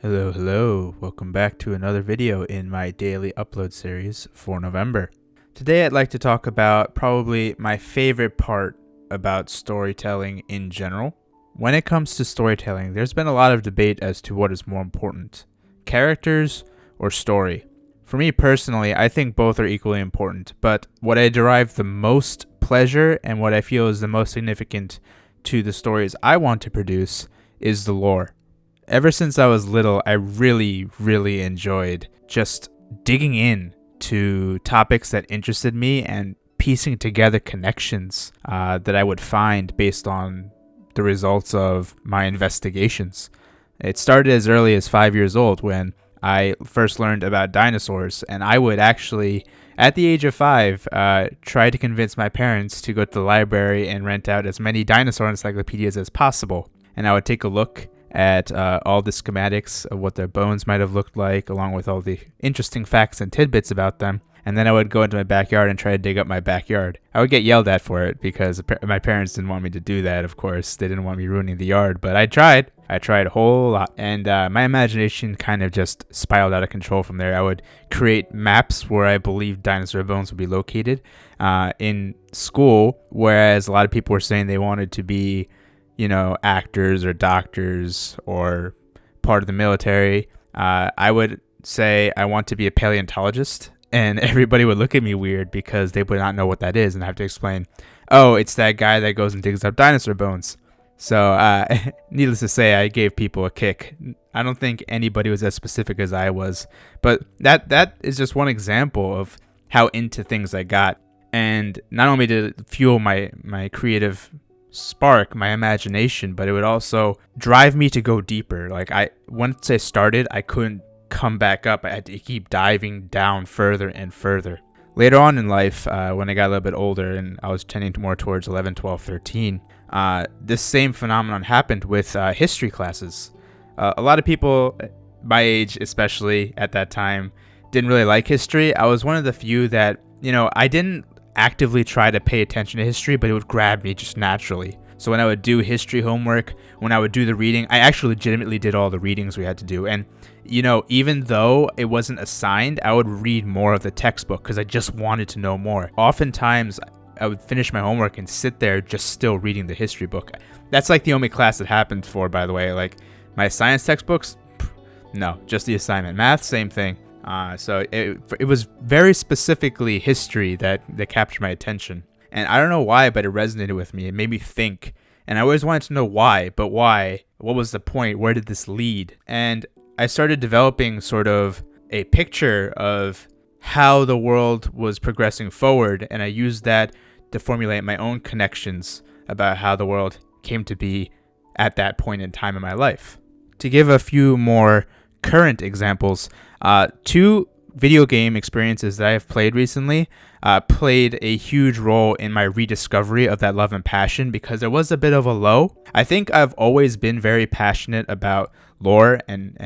Hello. Welcome back to another video in my daily upload series for November. Today I'd like to talk about probably my favorite part about storytelling in general. When it comes to storytelling, there's been a lot of debate as to what is more important, characters or story. For me personally, I think both are equally important, but what I derive the most pleasure and what I feel is the most significant to the stories I want to produce is the lore. Ever since I was little, I really enjoyed just digging in to topics that interested me and piecing together connections that I would find based on the results of my investigations. It started as early as 5 years old when I first learned about dinosaurs, and I would actually, at the age of 5, try to convince my parents to go to the library and rent out as many dinosaur encyclopedias as possible. And I would take a look at all the schematics of what their bones might have looked like, along with all the interesting facts and tidbits about them. And then I would go into my backyard and try to dig up my backyard. I would get yelled at for it because my parents didn't want me to do that, of course. They didn't want me ruining the yard, but I tried. I tried a whole lot. And my imagination kind of just spiraled out of control from there. I would create maps where I believed dinosaur bones would be located in school, whereas a lot of people were saying they wanted to be actors or doctors or part of the military. I would say I want to be a paleontologist, and everybody would look at me weird because they would not know what that is, and I have to explain, oh, it's that guy that goes and digs up dinosaur bones. So needless to say, I gave people a kick. I don't think anybody was as specific as I was, but that is just one example of how into things I got. And not only did it fuel my creative spark, my imagination, but it would also drive me to go deeper. Once I started, I couldn't come back up. I had to keep diving down further and further. Later on in life, when I got a little bit older and I was tending more towards 11, 12, 13, this same phenomenon happened with history classes. A lot of people my age, especially at that time, didn't really like history. I was one of the few that, I didn't actively try to pay attention to history, but it would grab me just naturally. So when I would do history homework, when I would do the reading, I actually legitimately did all the readings we had to do. And, even though it wasn't assigned, I would read more of the textbook because I just wanted to know more. Oftentimes, I would finish my homework and sit there just still reading the history book. That's like the only class it happened for, by the way. Like my science textbooks, no, just the assignment. Math, same thing. So it was very specifically history that captured my attention. And I don't know why, but it resonated with me. It made me think. And I always wanted to know why, but why? What was the point? Where did this lead? And I started developing sort of a picture of how the world was progressing forward. And I used that to formulate my own connections about how the world came to be at that point in time in my life. To give a few more current examples, 2 video game experiences that I have played recently played a huge role in my rediscovery of that love and passion because there was a bit of a low. I think I've always been very passionate about lore and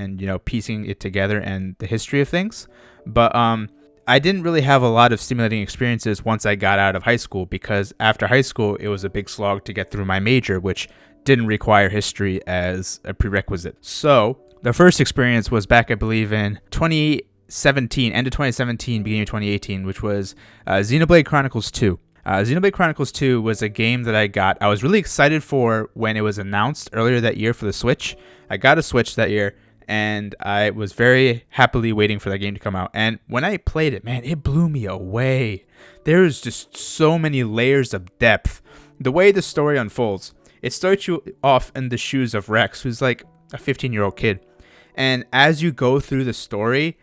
piecing it together and the history of things, but I didn't really have a lot of stimulating experiences once I got out of high school, because after high school it was a big slog to get through my major, which didn't require history as a prerequisite. So the first experience was back, I believe, in 2017, end of 2017, beginning of 2018, which was Xenoblade Chronicles 2. Xenoblade Chronicles 2 was a game that I was really excited for when it was announced earlier that year for the Switch. I got a Switch that year, and I was very happily waiting for that game to come out. And when I played it, man, it blew me away. There's just so many layers of depth. The way the story unfolds, it starts you off in the shoes of Rex, who's like a 15-year-old kid. And as you go through the story,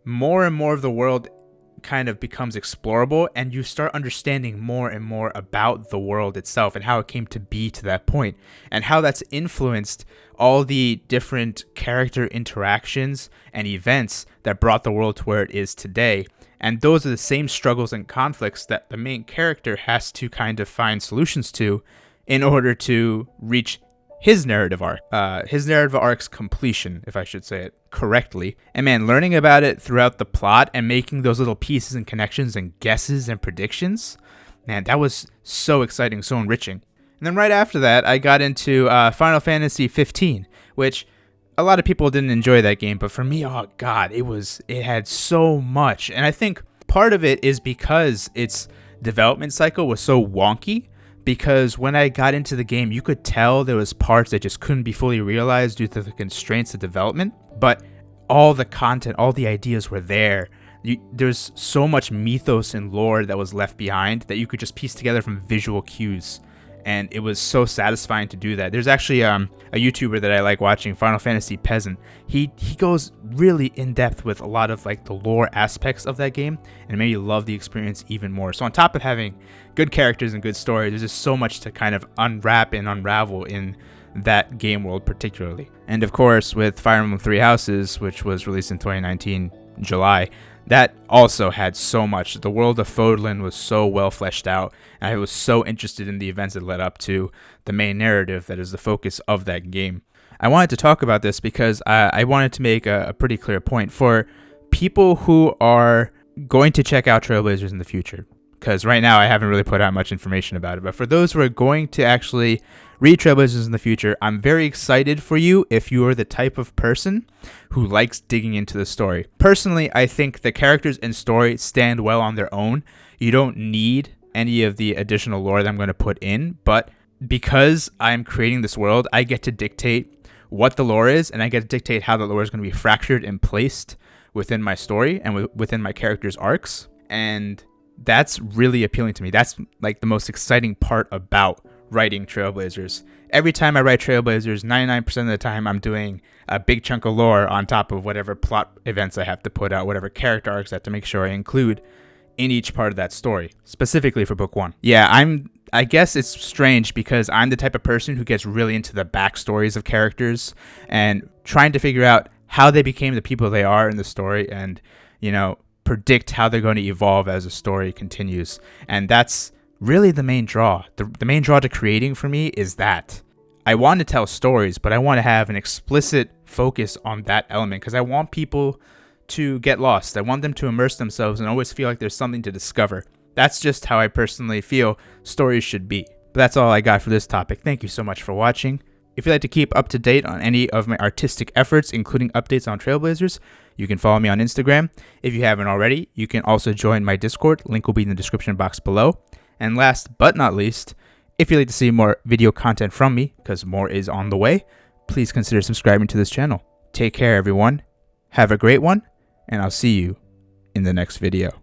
more and more of the world kind of becomes explorable, and you start understanding more and more about the world itself and how it came to be to that point, and how that's influenced all the different character interactions and events that brought the world to where it is today. And those are the same struggles and conflicts that the main character has to kind of find solutions to in order to reach his narrative arc's completion, if I should say it correctly. And man, learning about it throughout the plot and making those little pieces and connections and guesses and predictions, man, that was so exciting, so enriching. And then right after that, I got into Final Fantasy 15, which a lot of people didn't enjoy that game, but for me, oh god, it had so much. And I think part of it is because its development cycle was so wonky, because when I got into the game, you could tell there was parts that just couldn't be fully realized due to the constraints of development, but all the content, all the ideas were there. There's so much mythos and lore that was left behind that you could just piece together from visual cues, and it was so satisfying to do that. There's actually a YouTuber that I like watching, Final Fantasy Peasant. He goes really in depth with a lot of like the lore aspects of that game, and it made you love the experience even more. So on top of having good characters and good story, there's just so much to kind of unwrap and unravel in that game world particularly. And of course, with Fire Emblem Three Houses, which was released in 2019 July, that also had so much. The world of Fodlan was so well fleshed out, and I was so interested in the events that led up to the main narrative that is the focus of that game. I wanted to talk about this because I wanted to make a pretty clear point for people who are going to check out Trailblazers in the future, because right now I haven't really put out much information about it, but for those who are going to actually read Trailblazers in the future, I'm very excited for you if you are the type of person who likes digging into the story. Personally, I think the characters and story stand well on their own. You don't need any of the additional lore that I'm going to put in, but because I'm creating this world, I get to dictate what the lore is, and I get to dictate how the lore is going to be fractured and placed within my story and within my characters' arcs, and that's really appealing to me. That's like the most exciting part about writing Trailblazers. Every time I write Trailblazers, 99% of the time I'm doing a big chunk of lore on top of whatever plot events I have to put out, whatever character arcs I have to make sure I include in each part of that story, specifically for book one. Yeah, I guess it's strange because I'm the type of person who gets really into the backstories of characters and trying to figure out how they became the people they are in the story, and, you know, predict how they're going to evolve as the story continues. And that's really the main draw. The main draw to creating for me is that I want to tell stories, but I want to have an explicit focus on that element because I want people to get lost. I want them to immerse themselves and always feel like there's something to discover. That's just how I personally feel stories should be. But that's all I got for this topic. Thank you so much for watching. If you'd like to keep up to date on any of my artistic efforts, including updates on Trailblazers, you can follow me on Instagram. If you haven't already, you can also join my Discord. Link will be in the description box below. And last but not least, if you'd like to see more video content from me, because more is on the way, please consider subscribing to this channel. Take care, everyone. Have a great one, and I'll see you in the next video.